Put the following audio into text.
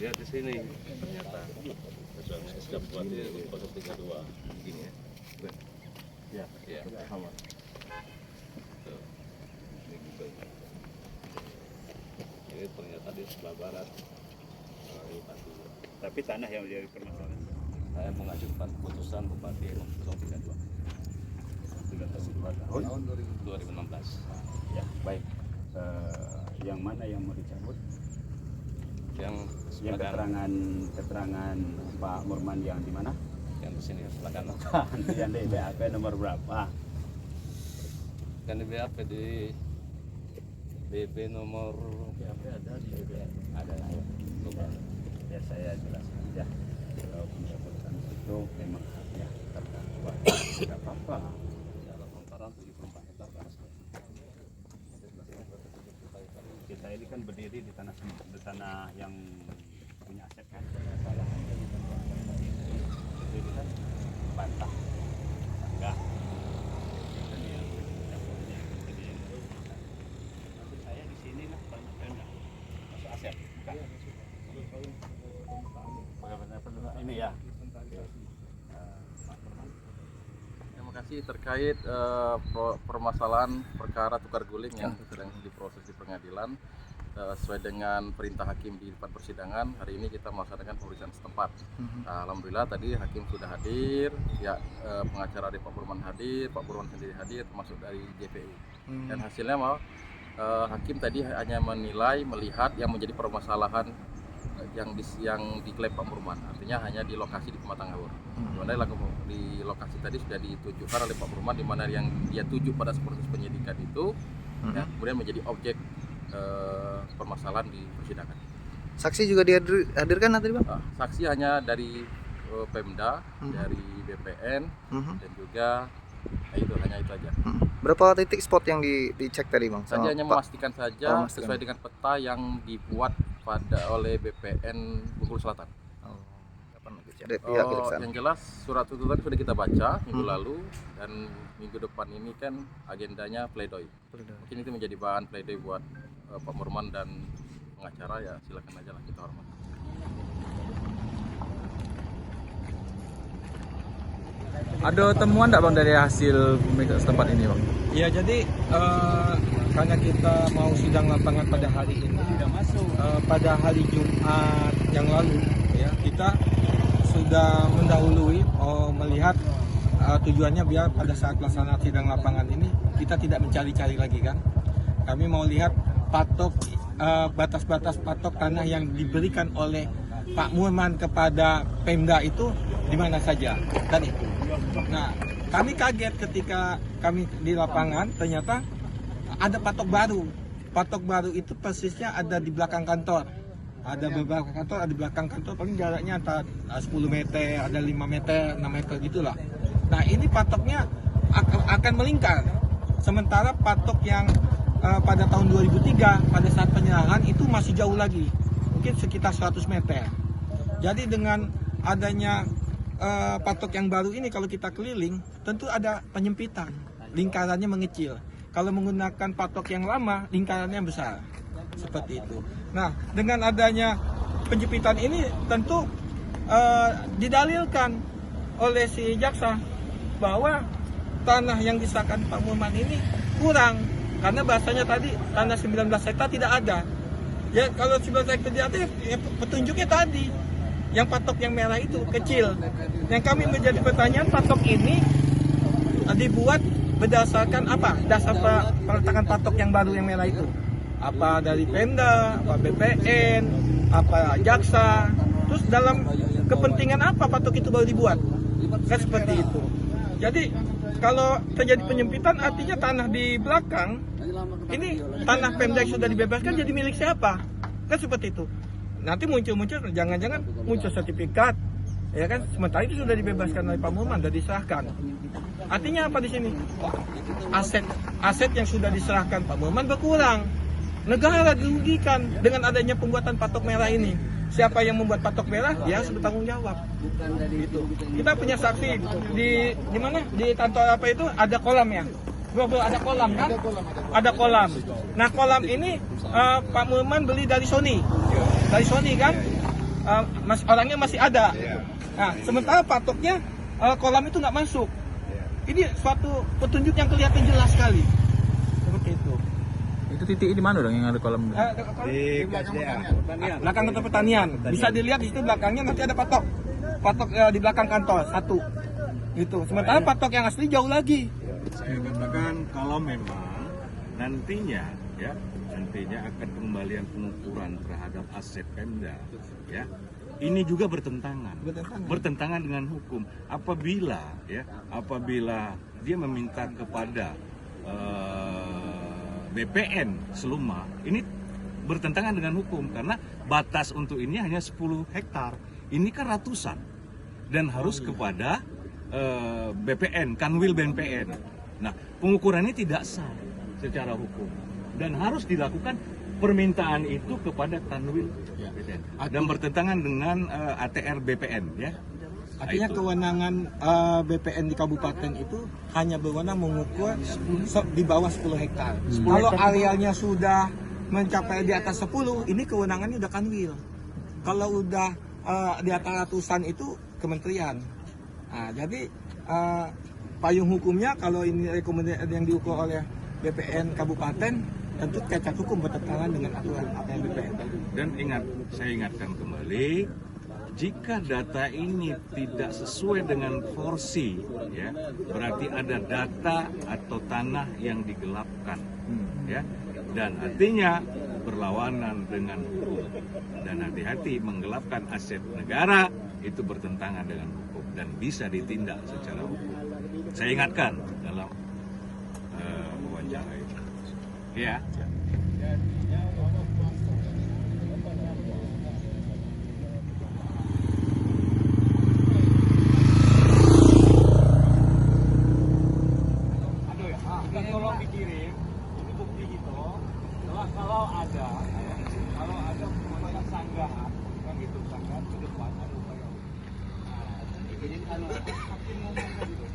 Lihat di sini ternyata suami sudah buat di 032 begini ya. Ya, Ya. sama. Tuh. Ini Google. Ini ternyata di sebelah barat. Tapi tanah yang menjadi permasalahan. Saya mengajukan keputusan Bupati 032 tahun 2016. Ya, baik. Yang mana yang mau dicabut? Yang Yang sebelah keterangan Pak Murman yang di mana? yang di sini sebelah kanan. Yang di BAP nomor berapa? Kan di BAP di BB nomor BAP ada di BB. Ada ya. lupa. Ya saya jelaskan ya. Kalau pencabutan itu memang haknya terdakwa. Tidak apa-apa. Dalam lontaran 74 hektar ke atas. Kita ini kan berdiri di tanah yang punya aset kan. Ini kan bantah. Enggak. Maksud saya di sini lah banyak pemda. Masuk aset. Bukan. Ini ya. Terima kasih terkait permasalahan perkara tukar guling yang sedang diproses di pengadilan. Sesuai dengan perintah hakim di depan persidangan, hari ini kita melaksanakan pemeriksaan setempat. Alhamdulillah tadi hakim sudah hadir, ya pengacara dari Pak Burman hadir, Pak Burman sendiri hadir, termasuk dari JPU. Dan hasilnya hakim tadi hanya menilai, melihat yang menjadi permasalahan yang diklaim Pak Burman, artinya hanya di lokasi di Pematang Hawur. Dimana di lokasi tadi sudah ditunjukkan oleh Pak Burman, di mana yang dia tuju pada proses penyidikan itu, ya, kemudian menjadi objek permasalahan di persidangan. Saksi juga dihadirkan nanti Bang? Saksi hanya dari Pemda, dari BPN, dan juga hanya itu aja. Berapa titik spot yang dicek tadi Bang? Saya hanya memastikan saja memastikan. sesuai dengan peta yang dibuat oleh BPN Bengkulu Selatan. Dari pihak kejaksaan. Yang jelas surat tuntutan sudah kita baca minggu lalu, dan minggu depan ini kan agendanya pledoi. Mungkin itu menjadi bahan pledoi buat Pak Murman dan pengacara, ya silakan aja lah, kita hormat. Ada temuan enggak Bang dari hasil pemeriksaan setempat ini Bang? Ya, jadi karena kita mau sidang lapangan pada hari ini, pada hari Jumat yang lalu, ya kita sudah mendahului melihat tujuannya biar pada saat pelaksanaan sidang lapangan ini kita tidak mencari-cari lagi kan. Kami mau lihat patok batas-batas patok tanah yang diberikan oleh Pak Murman kepada Pemda itu di mana saja dan itu. Nah, kami kaget ketika kami di lapangan ternyata ada patok baru. Patok baru itu persisnya ada di belakang kantor. Ada beberapa kantor, ada di belakang kantor, paling jaraknya antara 10 meter, ada 5 meter, 6 meter gitulah. Nah, ini patoknya akan melingkar. Sementara patok yang pada tahun 2003 pada saat penyerahan itu masih jauh lagi. Mungkin sekitar 100 meter. Jadi dengan adanya patok yang baru ini, kalau kita keliling tentu ada penyempitan, lingkarannya mengecil. Kalau menggunakan patok yang lama, lingkarannya besar, seperti itu. Nah, dengan adanya penjempitan ini tentu didalilkan oleh si jaksa bahwa tanah yang disahkan Pak Murman ini kurang, karena bahasanya tadi tanah 19 hektar tidak ada. Ya, kalau 19 hektar tidak ada, ya petunjuknya tadi yang patok yang merah itu kecil. Yang kami menjadi pertanyaan, patok ini dibuat berdasarkan apa? Dasar peletakan patok yang baru yang merah itu. Apa dari Pemda, apa BPN, apa jaksa. Terus dalam kepentingan apa patok itu baru dibuat? Kan seperti itu. Jadi kalau terjadi penyempitan, artinya tanah di belakang ini tanah Pemda yang sudah dibebaskan jadi milik siapa? Kan seperti itu. Nanti muncul jangan-jangan muncul sertifikat, ya kan? Sementara itu sudah dibebaskan oleh Pak Murman, sudah diserahkan. Artinya apa di sini? Aset yang sudah diserahkan Pak Murman berkurang. Negara dirugikan dengan adanya pembuatan patok merah ini. Siapa yang membuat patok merah, dia harus bertanggung jawab. Itu. Kita punya saksi di mana? Di kantor apa itu ada kolam ya? Ada kolam kan? Ada kolam. Nah, kolam ini Pak Murman beli dari Sony. Dari Sony kan? orangnya masih ada. Nah, sementara patoknya kolam itu nggak masuk. Ini suatu petunjuk yang kelihatan jelas sekali. Seperti itu. Itu titik di mana dong yang ada kolam? Di belakang kantor pertanian. Bisa dilihat di situ belakangnya nanti ada patok. Patok di belakang kantor satu. Itu. Sementara patok yang asli jauh lagi. Saya katakan kalau memang nantinya akan pengembalian pengukuran terhadap aset Pemda, ya, ini juga bertentangan dengan hukum. Apabila dia meminta kepada BPN Seluma, ini bertentangan dengan hukum karena batas untuk ini hanya 10 hektar. Ini kan ratusan dan harus kepada BPN, Kanwil BNPN. Nah, pengukurannya tidak sah secara hukum dan harus dilakukan permintaan itu kepada Kanwil BPN dan bertentangan dengan ATR BPN, ya. Artinya kewenangan BPN di kabupaten itu hanya berwenang mengukur di bawah 10 hektar. Kalau arealnya sudah mencapai di atas 10, ini kewenangannya udah Kanwil. Kalau udah di atas ratusan itu kementerian. Nah, jadi payung hukumnya kalau ini rekomendasi yang diukur oleh BPN kabupaten tentu cacat hukum bertentangan dengan aturan ATR BPN. Dan saya ingatkan kembali, jika data ini tidak sesuai dengan porsi, ya, berarti ada data atau tanah yang digelapkan, ya, dan artinya berlawanan dengan hukum. Dan hati-hati, menggelapkan aset negara itu bertentangan dengan hukum dan bisa ditindak secara hukum. Saya ingatkan dalam wawancara itu, ya. Tolong dikirim itu bukti itu. Kalau ada upaya sanggahan, yang itu sanggahan ke depan ada upaya. Nah, jadi kalau hakim ngomong gitu.